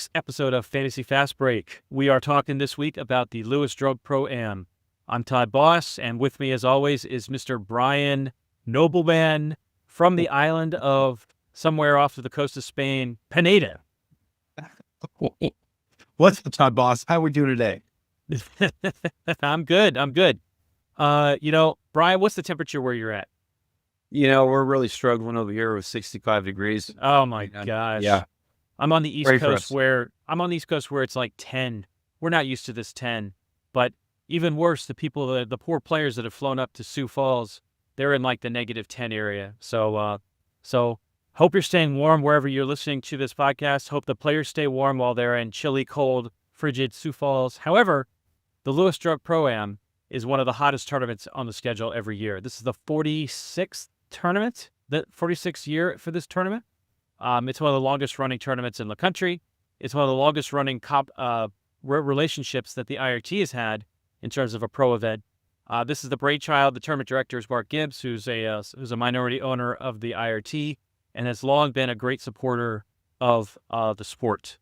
week's episode of Fantasy Fastbreak. We are talking this week about the Lewis Drug ProAm. I'm Todd Boss, and with me, as always, is Mr. Brian Nobleman from the island of somewhere off of the coast of Spain, Pineda. What's up, Todd Boss? How are we doing today? I'm good. Brian, what's the temperature where you're at? We're really struggling over here with 65 degrees. Oh my gosh. Yeah. I'm on the East Coast where it's like 10. We're not used to this 10, but even worse, the poor players that have flown up to Sioux Falls, they're in like the negative 10 area. So hope you're staying warm wherever you're listening to this podcast. Hope the players stay warm while they're in chilly, cold, frigid Sioux Falls. However, the Lewis Drug ProAm is one of the hottest tournaments on the schedule every year. This is the 46th tournament, the 46th year for this tournament. It's one of the longest running tournaments in the country. It's one of the longest running relationships that the IRT has had in terms of a pro event. This is the brainchild. The tournament director is Mark Gibbs, who's a minority owner of the IRT and has long been a great supporter of the sport.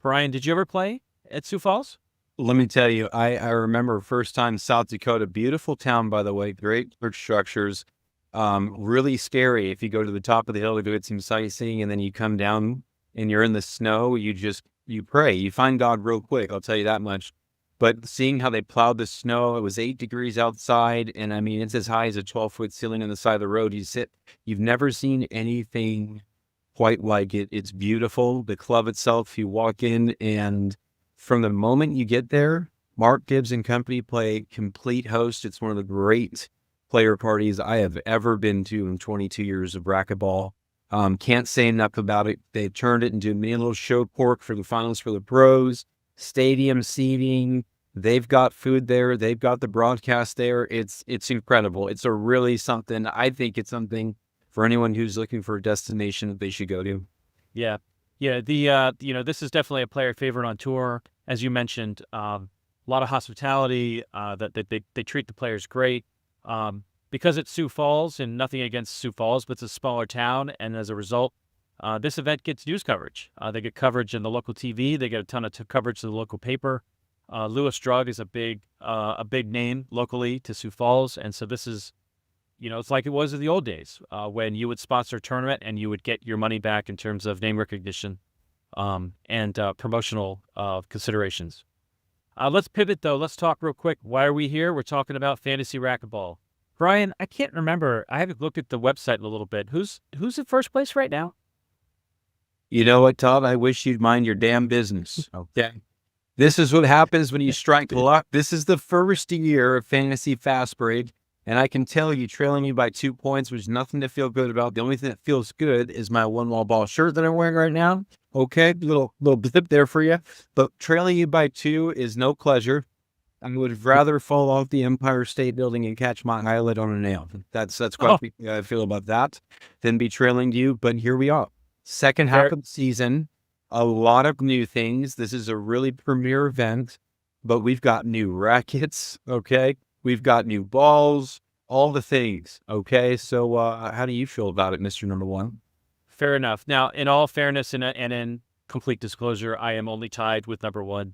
Brian, did you ever play at Sioux Falls? Let me tell you, I remember first time South Dakota, beautiful town, by the way, great brick structures. Really scary if you go to the top of the hill to go get some sightseeing and then you come down and you're in the snow, you pray. You find God real quick, I'll tell you that much. But seeing how they plowed the snow, it was 8 degrees outside, and I mean, it's as high as a 12-foot ceiling on the side of the road. You've never seen anything quite like it. It's beautiful. The club itself, you walk in, and from the moment you get there, Mark Gibbs and company play complete host. It's one of the great player parties I have ever been to in 22 years of racquetball. Can't say enough about it. They turned it into a mini little show pork for the finals for the pros, stadium seating. They've got food there. They've got the broadcast there. It's incredible. It's I think it's something for anyone who's looking for a destination that they should go to. Yeah. This is definitely a player favorite on tour. As you mentioned, a lot of hospitality, that they treat the players great. Because it's Sioux Falls, and nothing against Sioux Falls, but it's a smaller town, and as a result, this event gets news coverage. They get coverage in the local TV. They get a ton of coverage to the local paper. Lewis Drug is a big name locally to Sioux Falls, and so this is, it's like it was in the old days when you would sponsor a tournament and you would get your money back in terms of name recognition and promotional considerations. Let's pivot, though. Let's talk real quick. Why are we here? We're talking about fantasy racquetball. Brian, I can't remember. I haven't looked at the website in a little bit. Who's in first place right now? You know what, Todd? I wish you'd mind your damn business. Okay. This is what happens when you strike luck. This is the first year of Fantasy Fastbreak, and I can tell you, trailing you by 2 points was nothing to feel good about. The only thing that feels good is my one wall ball shirt that I'm wearing right now. Okay, little blip there for you. But trailing you by 2 is no pleasure. I would rather fall off the Empire State Building and catch my eyelid on a nail. That's what I feel about that, than be trailing you. But here we are. Second half of the season, a lot of new things. This is a really premier event, but we've got new rackets, okay? We've got new balls, all the things, okay? So how do you feel about it, Mr. Number One? Fair enough. Now, in all fairness and in complete disclosure, I am only tied with number one.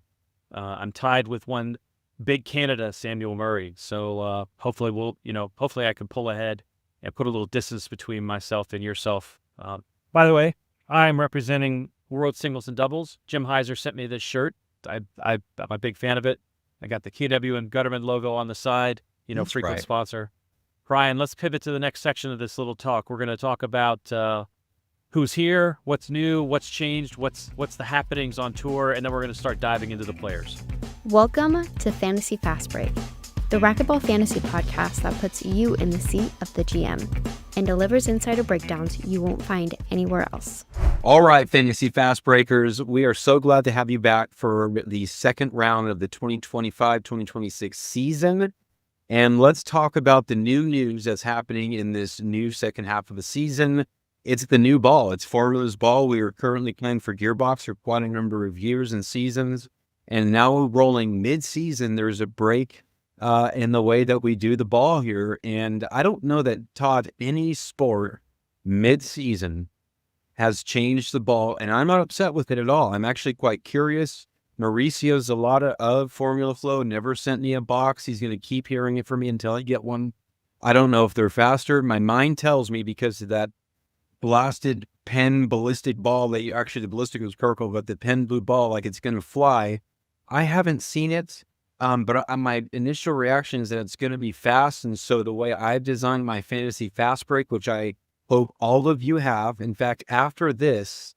I'm tied with one big Canada, Samuel Murray. So hopefully hopefully I can pull ahead and put a little distance between myself and yourself. By the way, I'm representing World Singles and Doubles. Jim Heiser sent me this shirt. I'm a big fan of it. I got the KW and Gutterman logo on the side, That's frequent right. sponsor. Brian, let's pivot to the next section of this little talk. We're going to talk about who's here, what's new, what's changed, what's the happenings on tour, and then we're going to start diving into the players. Welcome to Fantasy Fastbreak, the racquetball fantasy podcast that puts you in the seat of the GM and delivers insider breakdowns you won't find anywhere else. All right, Fantasy Fast Breakers, we are so glad to have you back for the second round of the 2025-2026 season. And let's talk about the new news that's happening in this new second half of the season. It's the new ball. It's Formulas ball. We are currently playing for Gearbox for quite a number of years and seasons. And now we're rolling mid-season. There's a break in the way that we do the ball here. And I don't know that, Todd, any sport mid-season has changed the ball, and I'm not upset with it at all. I'm actually quite curious. Mauricio's a lot of Formula Flow, never sent me a box. He's going to keep hearing it from me until I get one. I don't know if they're faster. My mind tells me because of that blasted pen ballistic ball that you actually, the ballistic was purple, but the pen blue ball, like it's going to fly. I haven't seen it, but my initial reaction is that it's going to be fast. And so the way I've designed my Fantasy Fastbreak, which I hope all of you have. In fact, after this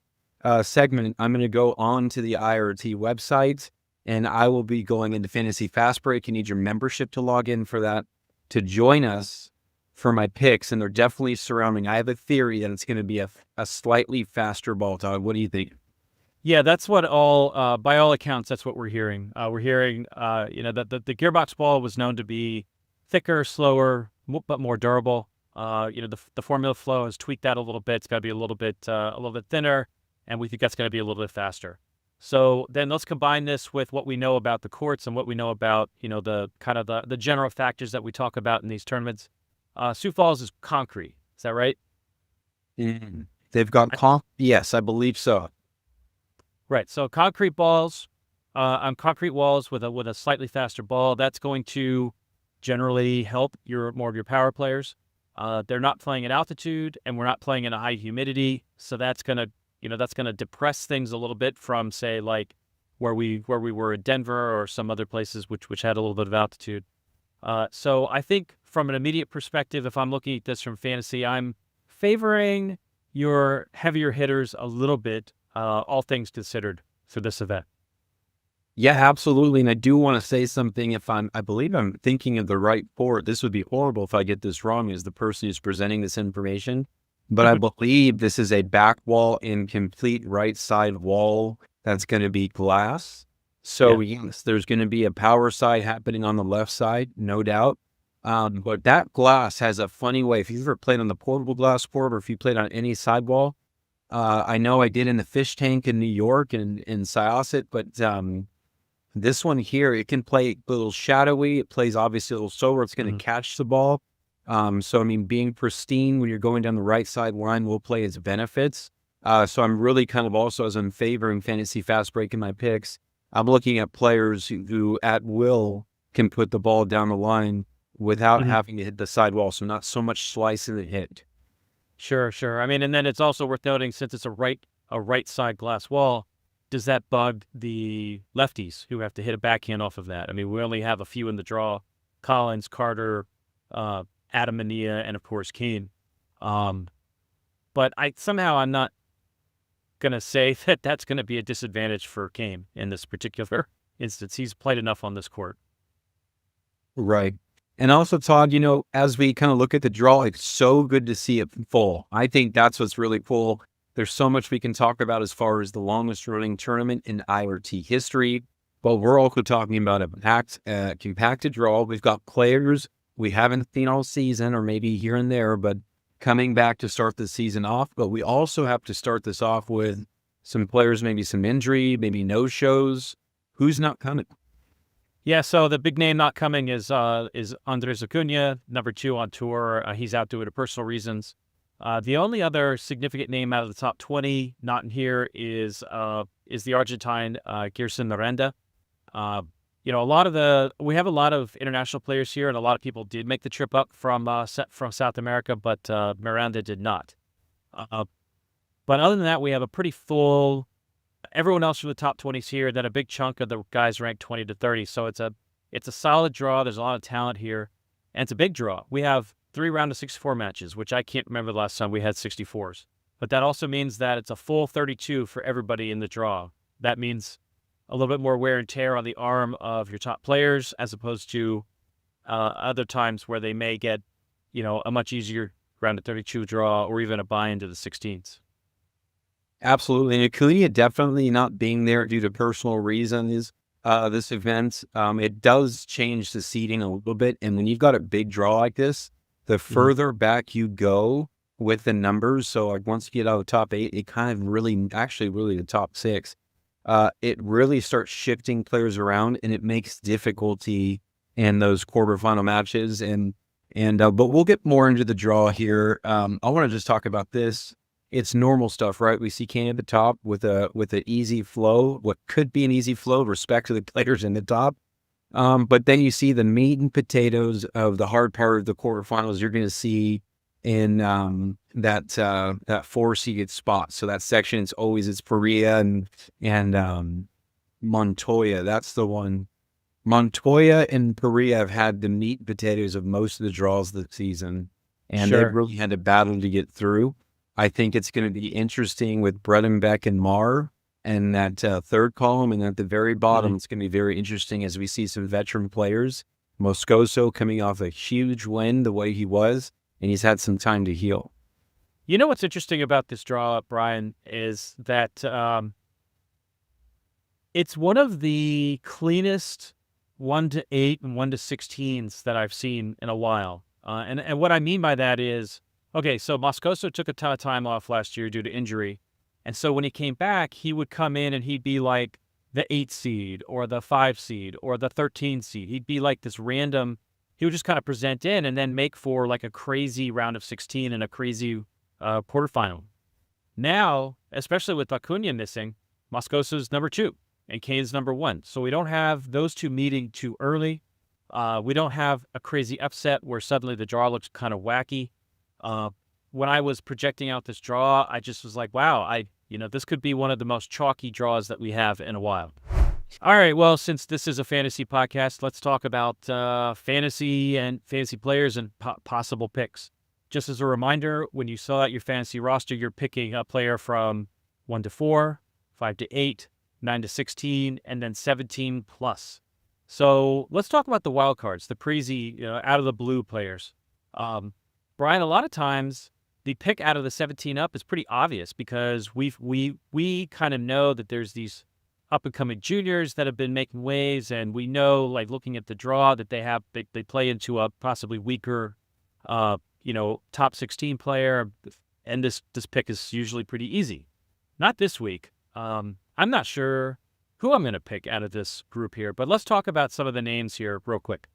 segment, I'm going to go on to the IRT website, and I will be going into Fantasy Fastbreak. You need your membership to log in for that, to join us for my picks, and they're definitely surrounding. I have a theory that it's going to be a slightly faster ball, Todd. What do you think? Yeah, that's what by all accounts, that's what we're hearing. We're hearing, that the gearbox ball was known to be thicker, slower, but more durable. The Formula Flow has tweaked that a little bit. It's got to be a little bit thinner, and we think that's going to be a little bit faster. So then let's combine this with what we know about the courts and what we know about, the kind of the general factors that we talk about in these tournaments. Sioux Falls is concrete. Is that right? They've got yes, I believe so. Right. So concrete balls on concrete walls with a slightly faster ball, that's going to generally help more of your power players. They're not playing at altitude, and we're not playing in a high humidity, so that's gonna depress things a little bit from, say, like where we were in Denver or some other places which had a little bit of altitude. So I think from an immediate perspective, if I'm looking at this from fantasy, I'm favoring your heavier hitters a little bit, all things considered, for this event. Yeah, absolutely. And I do want to say something. I believe I'm thinking of the right board. This would be horrible if I get this wrong as the person who's presenting this information. But I believe this is a back wall in complete right side wall that's going to be glass. So yes, there's going to be a power side happening on the left side, no doubt. But that glass has a funny way. If you've ever played on the portable glass board, or if you played on any sidewall, I know I did in the fish tank in New York and in Syosset, but this one here, it can play a little shadowy. It plays obviously a little slower. It's going to catch the ball. So, I mean, being pristine when you're going down the right side line will play its benefits. So I'm really kind of also, as I'm favoring Fantasy Fastbreak in my picks, I'm looking at players who at will can put the ball down the line without having to hit the sidewall. So not so much slicing the hit. Sure. I mean, and then it's also worth noting, since it's a right side glass wall, does that bug the lefties who have to hit a backhand off of that? I mean, we only have a few in the draw: Collins, Carter, Adam Mania, and of course Kane. But I'm not going to say that that's going to be a disadvantage for Kane in this particular instance. He's played enough on this court. Right. And also, Todd, as we kind of look at the draw, it's so good to see it full. I think that's what's really cool. There's so much we can talk about as far as the longest running tournament in IRT history, but we're also talking about a compacted draw. We've got players we haven't seen all season, or maybe here and there, but coming back to start the season off. But we also have to start this off with some players, maybe some injury, maybe no shows. Who's not coming? Yeah, so the big name not coming is Andres Acuna, number 2 on tour. He's out due to personal reasons. The only other significant name out of the top 20 not in here is the Argentine Gerson Miranda. We have a lot of international players here, and a lot of people did make the trip up from South America, but Miranda did not. But other than that, we have a pretty full. Everyone else from the top 20s here. Then a big chunk of the guys ranked 20 to 30. So it's a solid draw. There's a lot of talent here, and it's a big draw. We have 3 round of 64 matches, which I can't remember the last time we had 64s. But that also means that it's a full 32 for everybody in the draw. That means a little bit more wear and tear on the arm of your top players, as opposed to other times where they may get, a much easier round of 32 draw, or even a buy into the 16s. Absolutely. And Acuna definitely not being there due to personal reasons. This event, it does change the seeding a little bit. And when you've got a big draw like this, the further back you go with the numbers, so like once you get out of the top 8, it kind of really the top 6, it really starts shifting players around, and it makes difficulty in those quarterfinal matches. But we'll get more into the draw here. I want to just talk about this. it's normal stuff, right? We see Kane at the top with an easy flow, what could be an easy flow, respect to the players in the top. But then you see the meat and potatoes of the hard part of the quarterfinals. You're going to see in that 4-seeded spot. So that section, it's Perea and Montoya. That's the one. Montoya and Perea have had the meat and potatoes of most of the draws this season, and Sure. they've really had to battle to get through. I think it's going to be interesting with Bredenbeck and Marr and that third column, and at the very bottom, it's going to be very interesting as we see some veteran players. Moscoso coming off a huge win the way he was, and he's had some time to heal. You know what's interesting about this draw, Brian, is that it's one of the cleanest 1 to 8 and 1 to 16s that I've seen in a while. And what I mean by that is, okay, so Moscoso took a ton of time off last year due to injury. And so when he came back, he would come in and he'd be like the 8 seed or the 5 seed or the 13 seed. He'd be like this random, he would just kind of present in and then make for like a crazy round of 16 and a crazy quarterfinal. Now, especially with Acuna missing, Moscoso's number 2 and Kane's number 1. So we don't have those two meeting too early. We don't have a crazy upset where suddenly the draw looks kind of wacky. When I was projecting out this draw, I just was like, wow, this could be one of the most chalky draws that we have in a while. All right, well, since this is a fantasy podcast, let's talk about fantasy and fantasy players and possible picks. Just as a reminder, when you fill out your fantasy roster, you're picking a player from 1 to 4, 5 to 8, 9 to 16, and then 17 plus. So let's talk about the wild cards, the crazy, out of the blue players. Brian, a lot of times the pick out of the 17 up is pretty obvious because we kind of know that there's these up and coming juniors that have been making waves, and we know, like looking at the draw, that they play into a possibly weaker, top 16 player, and this pick is usually pretty easy. Not this week. I'm not sure who I'm going to pick out of this group here, but let's talk about some of the names here real quick.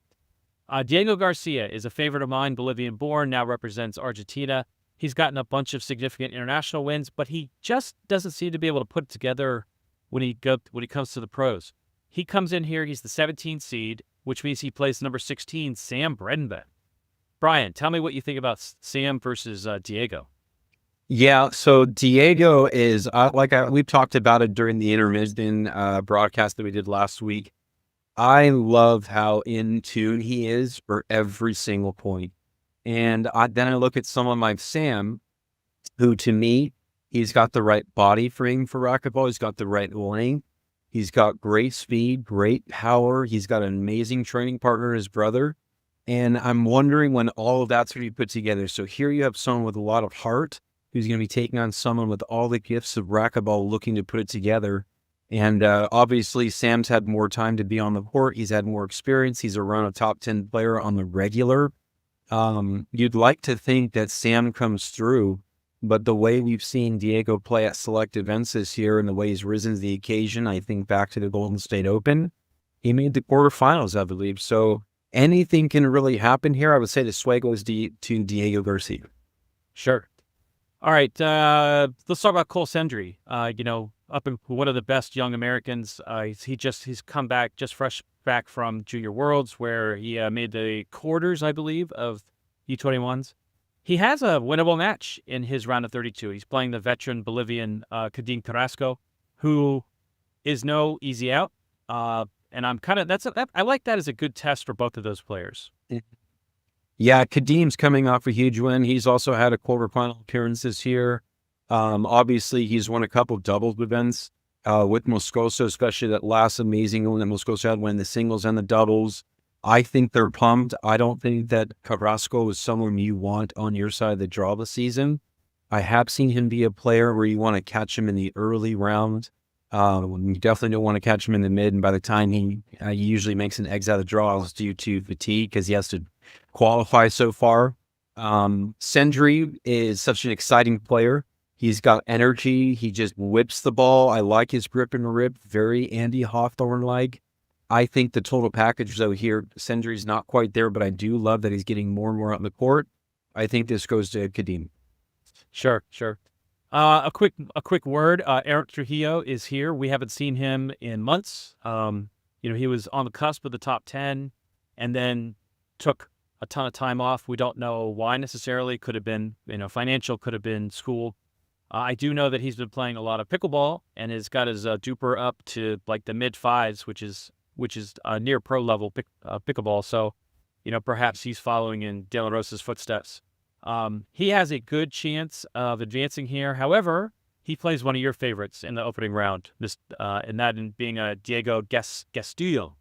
Diego Garcia is a favorite of mine, Bolivian-born, now represents Argentina. He's gotten a bunch of significant international wins, but he just doesn't seem to be able to put it together when he comes to the pros. He comes in here, he's the 17th seed, which means he plays number 16, Sam Bredenbeck. Brian, tell me what you think about Sam versus Diego. Yeah, so Diego is, we've talked about it during the intermission broadcast that we did last week. I love how in tune he is for every single point. And then I look at someone like Sam, who to me, he's got the right body frame for racquetball. He's got the right length. He's got great speed, great power. He's got an amazing training partner, his brother. And I'm wondering when all of that's going to be put together. So here you have someone with a lot of heart who's going to be taking on someone with all the gifts of racquetball looking to put it together. And obviously, Sam's had more time to be on the court. He's had more experience. He's around a top 10 player on the regular. You'd like to think that Sam comes through, but the way we've seen Diego play at select events this year and the way he's risen to the occasion, I think back to the Golden State Open, he made the quarterfinals, I believe. So anything can really happen here. I would say the sway goes to Diego Garcia. Sure. All right, let's talk about Cole Sendry. Up in one of the best young Americans. He's come back fresh back from Junior Worlds where he made the quarters, I believe, of U21s. He has a winnable match in his round of 32. He's playing the veteran Bolivian Kadin Carrasco, who is no easy out. And I'm kind of I like that as a good test for both of those players. Yeah, Kadim's coming off a huge win. He's also had a quarterfinal appearance this year. Obviously, he's won a couple of doubles events with Moscoso, especially that last amazing one that Moscoso had, winning the singles and the doubles. I think they're pumped. I don't think that Carrasco is someone you want on your side of the draw this season. I have seen him be a player where you want to catch him in the early round. You definitely don't want to catch him in the mid, and by the time he usually makes an exit out of draws due to fatigue because he has to qualify so far. Sendry is such an exciting player. He's got energy. He just whips the ball. I like his grip and rip. Very Andy Hawthorne-like. I think the total package, though, here, Sendry's not quite there, but I do love that he's getting more and more out in the court. I think this goes to Kadim. Sure. A quick word. Eric Trujillo is here. We haven't seen him in months. He was on the cusp of the top 10 and then took a ton of time off. We don't know why necessarily. Could have been, financial, could have been school. I do know that he's been playing a lot of pickleball and has got his duper up to like the mid fives, which is near pro level pickleball. So, perhaps he's following in De La Rosa's footsteps. He has a good chance of advancing here. However, he plays one of your favorites in the opening round, and that being Diego Castillo.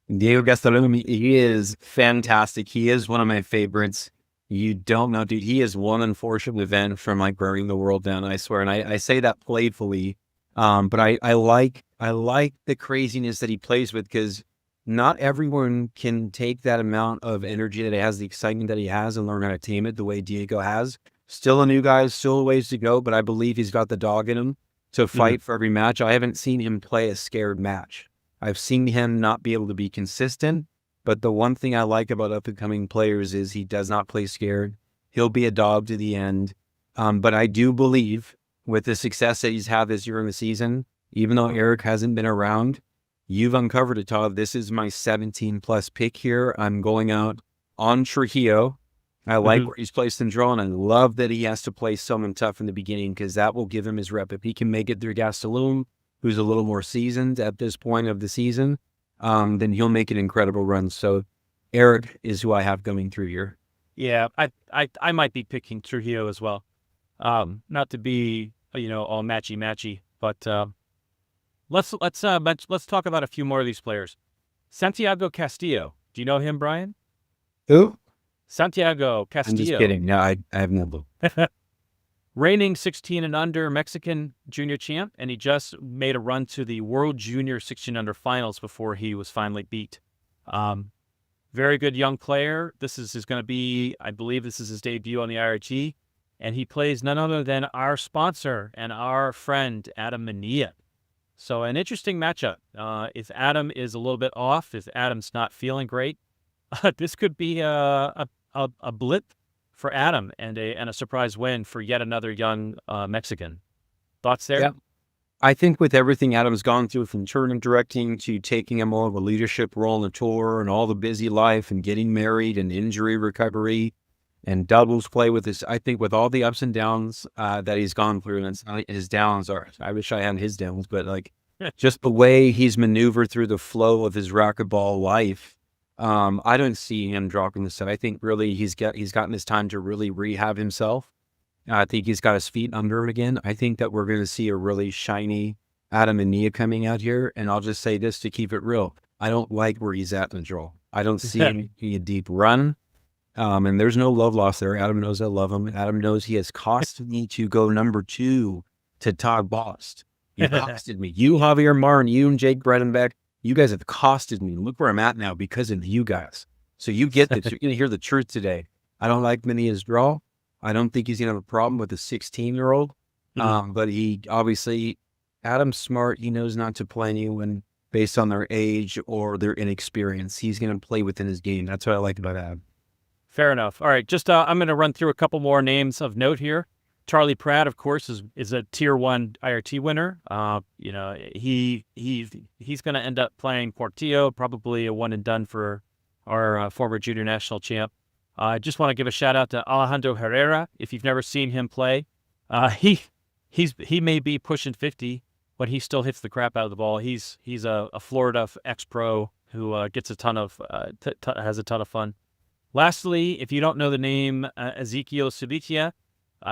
Diego Castillo, he is fantastic. He is one of my favorites. You don't know, dude. He is one unfortunate event from like burning the world down, I swear. And I say that playfully. But I like the craziness that he plays with, because not everyone can take that amount of energy that he has, the excitement that he has, and learn how to tame it the way Diego has. Still a new guy, still a ways to go, but I believe he's got the dog in him to fight for every match. I haven't seen him play a scared match. I've seen him not be able to be consistent, but the one thing I like about up-and-coming players is he does not play scared. He'll be a dog to the end. But I do believe with the success that he's had this year in the season, even though Eric hasn't been around, you've uncovered it, Todd. This is my 17-plus pick here. I'm going out on Trujillo. I like where he's placed in draw, and I love that he has to play someone tough in the beginning, because that will give him his rep. If he can make it through Gastelum, who's a little more seasoned at this point of the season, then he'll make an incredible run. So Eric is who I have going through here. Yeah, I might be picking Trujillo as well. Not to be, all matchy, but let's talk about a few more of these players. Santiago Castillo. Do you know him, Brian? Who? Santiago Castillo. I'm just kidding. No, I have no clue. Reigning 16 and under Mexican junior champ, and he just made a run to the World Junior 16 under finals before he was finally beat. Very good young player. This is going to be, I believe this is his debut on the IRT, and he plays none other than our sponsor and our friend, Adam Pineda. So an interesting matchup. If Adam is a little bit off, if Adam's not feeling great, this could be a blip for Adam and a surprise win for yet another young Mexican. Thoughts there? Yeah. I think with everything Adam's gone through, from tournament directing to taking a more of a leadership role on the tour and all the busy life and getting married and injury recovery and doubles play with this, I think with all the ups and downs that he's gone through, and it's not his downs are, I wish I had his downs, but like just the way he's maneuvered through the flow of his racquetball life, I don't see him dropping the set. I think really he's gotten this time to really rehab himself. I think he's got his feet under him again. I think that we're going to see a really shiny Adam Pineda coming out here. And I'll just say this to keep it real. I don't like where he's at in the draw. I don't see him in a deep run. And there's no love lost there. Adam knows I love him. Adam knows he has costed me to go number 2 to Todd Bost. He costed me. You, Javier Martin, you and Jake Bredenbeck, you guys have costed me. Look where I'm at now because of you guys. So you get this. You're going to hear the truth today. I don't like Pineda's draw. I don't think he's going to have a problem with a 16-year-old. But he obviously, Adam's smart. He knows not to play anyone based on their age or their inexperience. He's going to play within his game. That's what I like about Adam. Fair enough. All right. Just I'm going to run through a couple more names of note here. Charlie Pratt, of course, is a tier 1 IRT winner. He's going to end up playing Portillo, probably a one and done for our former junior national champ. I just want to give a shout out to Alejandro Herrera. If you've never seen him play, he may be pushing 50, but he still hits the crap out of the ball. He's a Florida ex-pro who gets a ton of has a ton of fun. Lastly, if you don't know the name Ezequiel Subitia,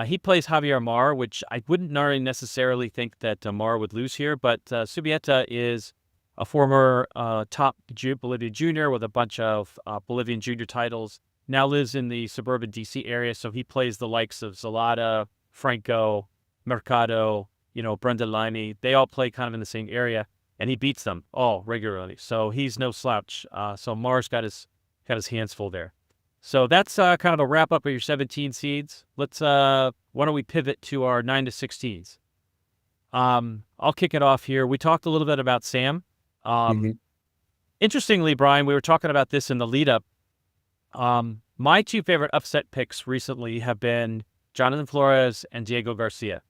he plays Javier Mar, which I wouldn't necessarily think that Mar would lose here, but Subieta is a former top Bolivian junior with a bunch of Bolivian junior titles. Now lives in the suburban D.C. area, so he plays the likes of Zalata, Franco, Mercado, Brundelini. They all play kind of in the same area, and he beats them all regularly. So he's no slouch. So Mar's got his hands full there. So that's kind of a wrap up of your 17 seeds. Let's why don't we pivot to our 9 to 16s? I'll kick it off here. We talked a little bit about Sam. Interestingly, Brian, we were talking about this in the lead up. My 2 favorite upset picks recently have been Jonathan Flores and Diego Garcia.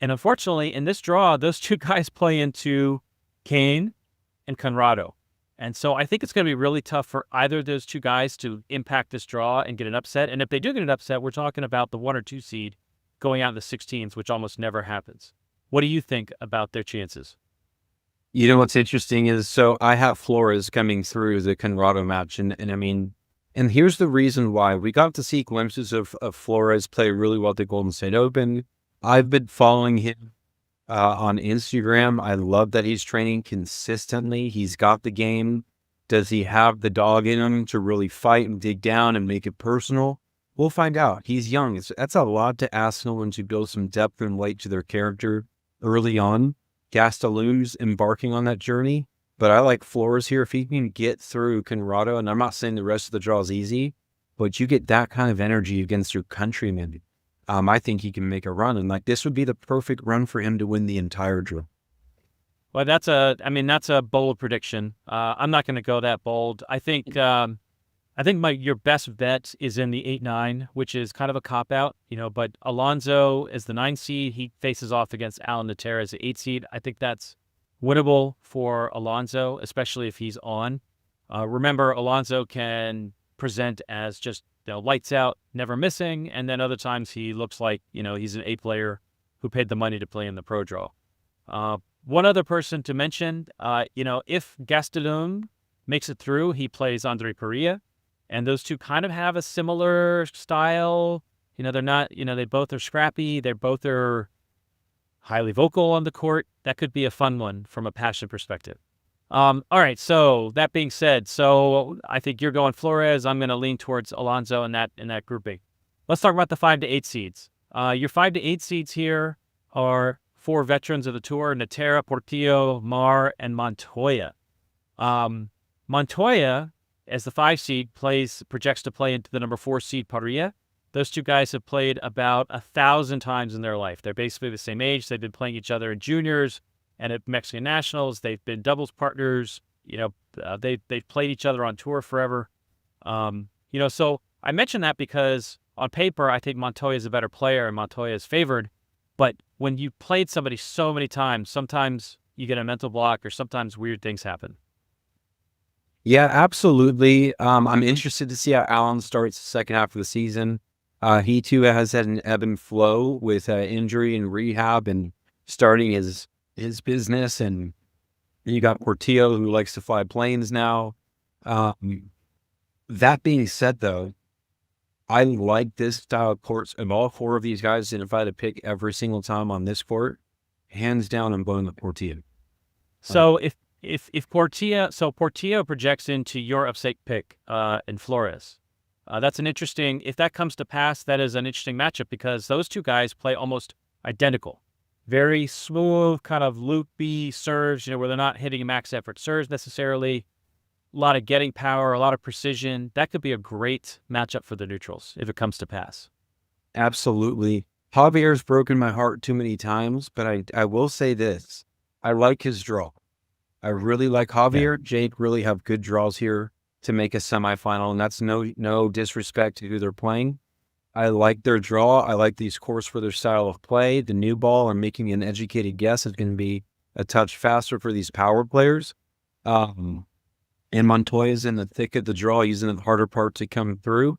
And unfortunately, in this draw, those two guys play into Kane and Conrado. And so I think it's going to be really tough for either of those two guys to impact this draw and get an upset. And if they do get an upset, we're talking about the 1 or 2 seed going out in the 16s, which almost never happens. What do you think about their chances? You know what's interesting is, so I have Flores coming through the Conrado match, and I mean, and here's the reason why. We got to see glimpses of Flores play really well at the Golden State Open. I've been following him on Instagram. I love that he's training consistently. He's got the game. Does he have the dog in him to really fight and dig down and make it personal? We'll find out. He's young. That's a lot to ask someone to build some depth and weight to their character early on. Gastelum's embarking on that journey, but I like Flores here. If he can get through Conrado, and I'm not saying the rest of the draw is easy, but you get that kind of energy against your countryman. I think he can make a run, and like this would be the perfect run for him to win the entire draw. Well, that's a bold prediction. I'm not going to go that bold. I think your best bet is in the 8-9, which is kind of a cop out, but Alonso is the 9 seed. He faces off against Alan Natera as the 8 seed. I think that's winnable for Alonso, especially if he's on. Remember, Alonso can present as just lights out, never missing, and then other times he looks like he's an A player who paid the money to play in the pro draw. One other person to mention, if Gastelum makes it through, he plays Andre Perea, and those two kind of have a similar style. They're not, they both are scrappy. They both are highly vocal on the court. That could be a fun one from a passion perspective. All right. So that being said, I think you're going Flores. I'm going to lean towards Alonso in that grouping. Let's talk about the 5 to 8 seeds. Your 5 to 8 seeds here are 4 veterans of the tour: Natera, Portillo, Mar, and Montoya. Montoya, as the 5 seed, projects to play into the number 4 seed Parilla. Those two guys have played about 1,000 times in their life. They're basically the same age. They've been playing each other in juniors and at Mexican Nationals. They've been doubles partners. They've played each other on tour forever. So I mention that because on paper, I think Montoya is a better player and Montoya is favored. But when you played somebody so many times, sometimes you get a mental block or sometimes weird things happen. Yeah, absolutely. I'm interested to see how Alan starts the second half of the season. He too has had an ebb and flow with injury and rehab and starting his business. And you got Portillo, who likes to fly planes now. That being said, though, I like this style of courts of all 4 of these guys. And if I had to pick every single time on this court, hands down, I'm going with Portillo. So if Portillo projects into your upset pick in Flores, that's an interesting. If that comes to pass, that is an interesting matchup because those two guys play almost identical. Very smooth, kind of loopy serves, where they're not hitting max effort serves necessarily. A lot of getting power, a lot of precision. That could be a great matchup for the neutrals if it comes to pass. Absolutely. Javier's broken my heart too many times, but I will say this. I like his draw. I really like Javier. Yeah. Jake really have good draws here to make a semifinal, and that's no disrespect to who they're playing. I like their draw. I like these courts for their style of play. The new ball, I'm making an educated guess, is going to be a touch faster for these power players. And Montoya's in the thick of the draw, using the harder part to come through.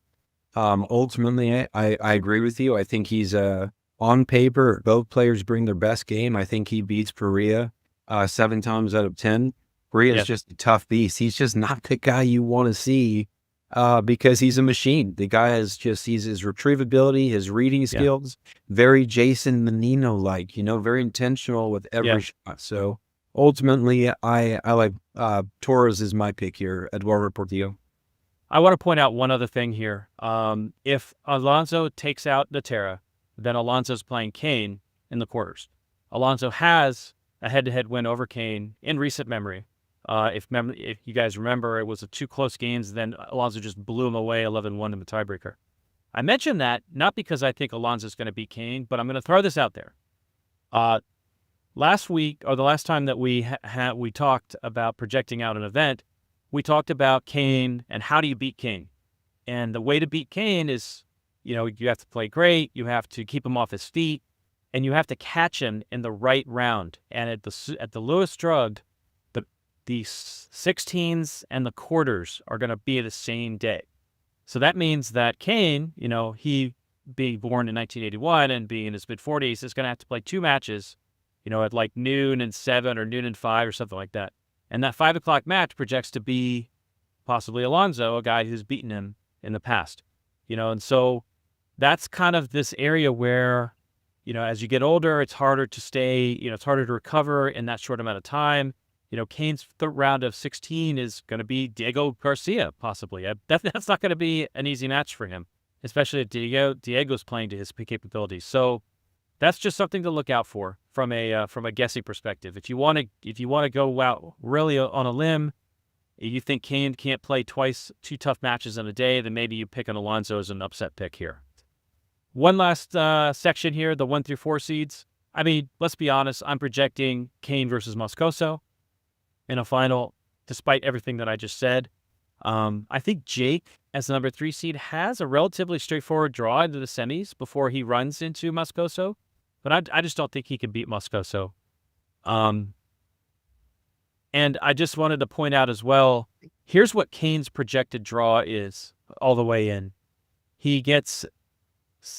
Ultimately, I agree with you. I think he's on paper, both players bring their best game. I think he beats Perea 7 times out of 10. Perea's just a tough beast. He's just not the guy you want to see because he's a machine. The guy has his retrievability, his reading skills, very Jason Menino-like, very intentional with every shot. So ultimately, I like Torres is my pick here, Eduardo Portillo. I want to point out one other thing here. If Alonso takes out Natera, then Alonso's playing Kane in the quarters. Alonso has a head-to-head win over Kane in recent memory. If you guys remember, it was 2 close games, then Alonso just blew him away 11-1 in the tiebreaker. I mention that not because I think Alonso's going to beat Kane, but I'm going to throw this out there. Last week, or the last time that we talked about projecting out an event, we talked about Kane and how do you beat Kane. And the way to beat Kane is, you have to play great. You have to keep him off his feet, and you have to catch him in the right round. And at the Lewis Drug, the 16s and the quarters are going to be the same day. So that means that Kane, he being born in 1981 and being in his mid-40s, is going to have to play 2 matches, at like noon and 7 or noon and 5 or something like that. And that 5 o'clock match projects to be possibly Alonso, a guy who's beaten him in the past. And so that's kind of this area where, as you get older, it's harder to stay, it's harder to recover in that short amount of time. Kane's round of 16 is going to be Diego Garcia, possibly. That's not going to be an easy match for him, especially if Diego's playing to his capabilities. So that's just something to look out for from a guessing perspective. If you want to go out really on a limb, you think Kane can't play 2 tough matches in a day, then maybe you pick an Alonso as an upset pick here. One last section here, the 1 through 4 seeds. I mean, let's be honest. I'm projecting Kane versus Moscoso in a final, despite everything that I just said. I think Jake, as the number 3 seed, has a relatively straightforward draw into the semis before he runs into Moscoso, but I just don't think he can beat Moscoso. And I just wanted to point out as well, here's what Kane's projected draw is all the way in. He gets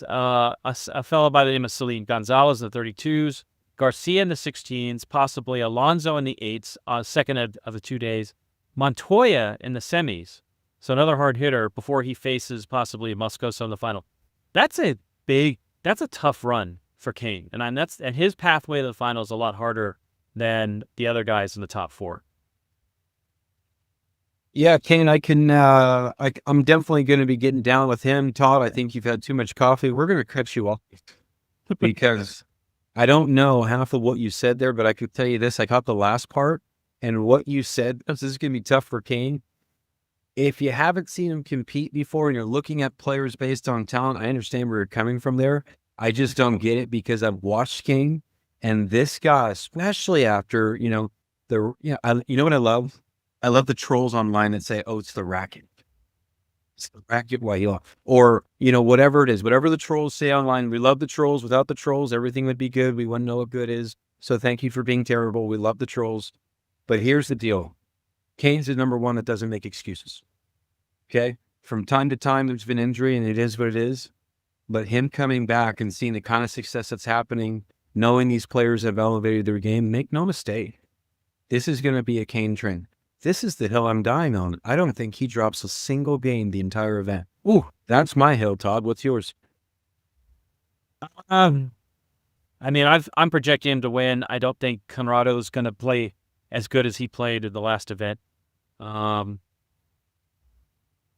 a fellow by the name of Celine Gonzalez in the 32s, Garcia in the 16s, possibly Alonso in the 8s, second of the 2 days, Montoya in the semis, so another hard hitter before he faces possibly Moscoso in the final. That's a tough run for Kane, and his pathway to the final is a lot harder than the other guys in the top 4. Yeah, Kane, I'm definitely going to be getting down with him. Todd, I think you've had too much coffee. We're going to cut you off because I don't know half of what you said there, but I could tell you this. I caught the last part, and what you said, this is going to be tough for Kane. If you haven't seen him compete before and you're looking at players based on talent, I understand where you're coming from there. I just don't get it because I've watched Kane, and this guy, especially after, you know what I love? I love the trolls online that say, oh, it's the racket. It's the racket or, whatever it is, whatever the trolls say online. We love the trolls. Without the trolls, everything would be good. We wouldn't know what good is. So thank you for being terrible. We love the trolls. But here's the deal. Kane's the number one that doesn't make excuses. Okay? From time to time, there's been injury, and it is what it is. But him coming back and seeing the kind of success that's happening, knowing these players have elevated their game, make no mistake. This is going to be a Kane trend. This is the hill I'm dying on. I don't think he drops a single game the entire event. Ooh, that's my hill, Todd. What's yours? I'm projecting him to win. I don't think Conrado's going to play as good as he played in the last event. I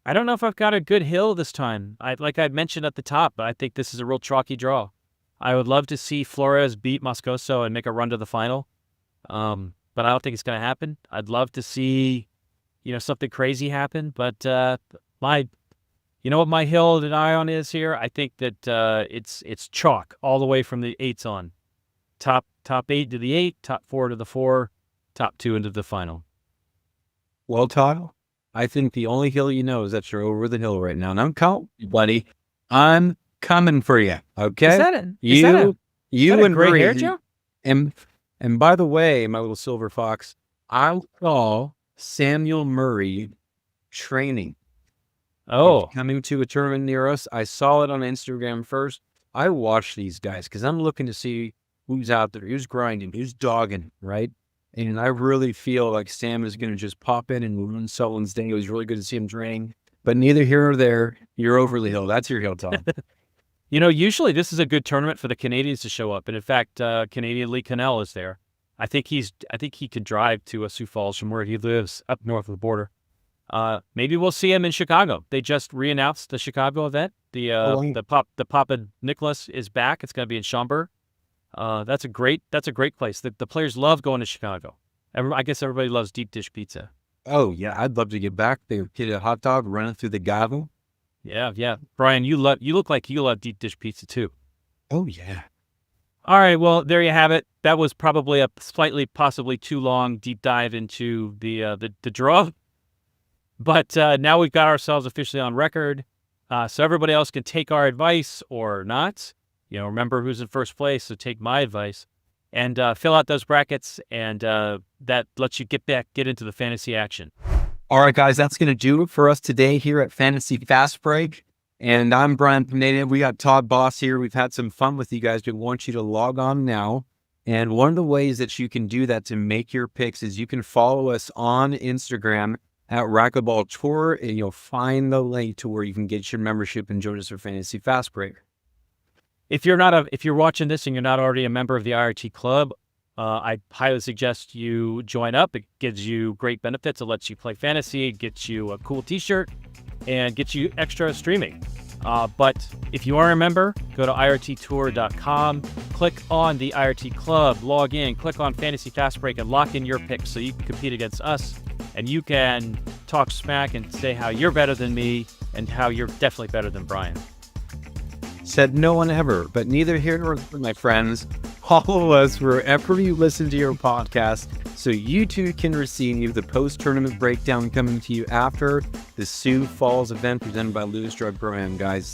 don't know if I've got a good hill this time. Like I mentioned at the top, I think this is a real chalky draw. I would love to see Flores beat Moscoso and make a run to the final. But I don't think it's going to happen. I'd love to see, something crazy happen. But what my hill to die on is here? I think that it's chalk all the way from the 8s on. Top 8 to the 8, top 4 to the 4, top 2 into the final. Well, Todd, I think the only hill is that you're over the hill right now. And I'm coming, buddy. I'm coming for you. Okay? Is that a gray hair, Joe? And by the way, my little silver fox, I saw Samuel Murray training. Oh. He's coming to a tournament near us. I saw it on Instagram first. I watch these guys because I'm looking to see who's out there, who's grinding, who's dogging, right? And I really feel like Sam is going to just pop in and ruin someone's day. It was really good to see him training. But neither here or there, you're over the hill. That's your hill, Tom. Usually this is a good tournament for the Canadians to show up. And in fact, Canadian Lee Cannell is there. I think he could drive to Sioux Falls from where he lives up north of the border. Maybe we'll see him in Chicago. They just re-announced the Chicago event. The Papa Nicholas is back. It's going to be in Schaumburg. That's a great place. The players love going to Chicago. I guess everybody loves deep dish pizza. Oh yeah, I'd love to get back there. Get a hot dog running through the gavel. Yeah. Brian, you look like you love deep dish pizza too. Oh yeah. All right, well, there you have it. That was probably a slightly, possibly too long deep dive into the draw. But now we've got ourselves officially on record. so everybody else can take our advice or not. Remember who's in first place, so take my advice and fill out those brackets, and that lets you get into the fantasy action. All right, guys, that's going to do it for us today here at Fantasy Fastbreak. And I'm Brian Pineda. We got Todd Boss here. We've had some fun with you guys. We want you to log on now. And one of the ways that you can do that to make your picks is you can follow us on Instagram at Racquetball Tour, and you'll find the link to where you can get your membership and join us for Fantasy Fastbreak. If you're watching this and you're not already a member of the IRT Club, I highly suggest you join up. It gives you great benefits. It lets you play fantasy, it gets you a cool t-shirt, and gets you extra streaming. But if you are a member, go to irttour.com, click on the IRT Club, log in, click on Fantasy Fastbreak, and lock in your picks so you can compete against us, and you can talk smack and say how you're better than me and how you're definitely better than Brian. Said no one ever, but neither here nor there, my friends. Follow us wherever you listen to your podcast so you too can receive the post-tournament breakdown coming to you after the Sioux Falls event presented by Lewis Drug ProAm, guys.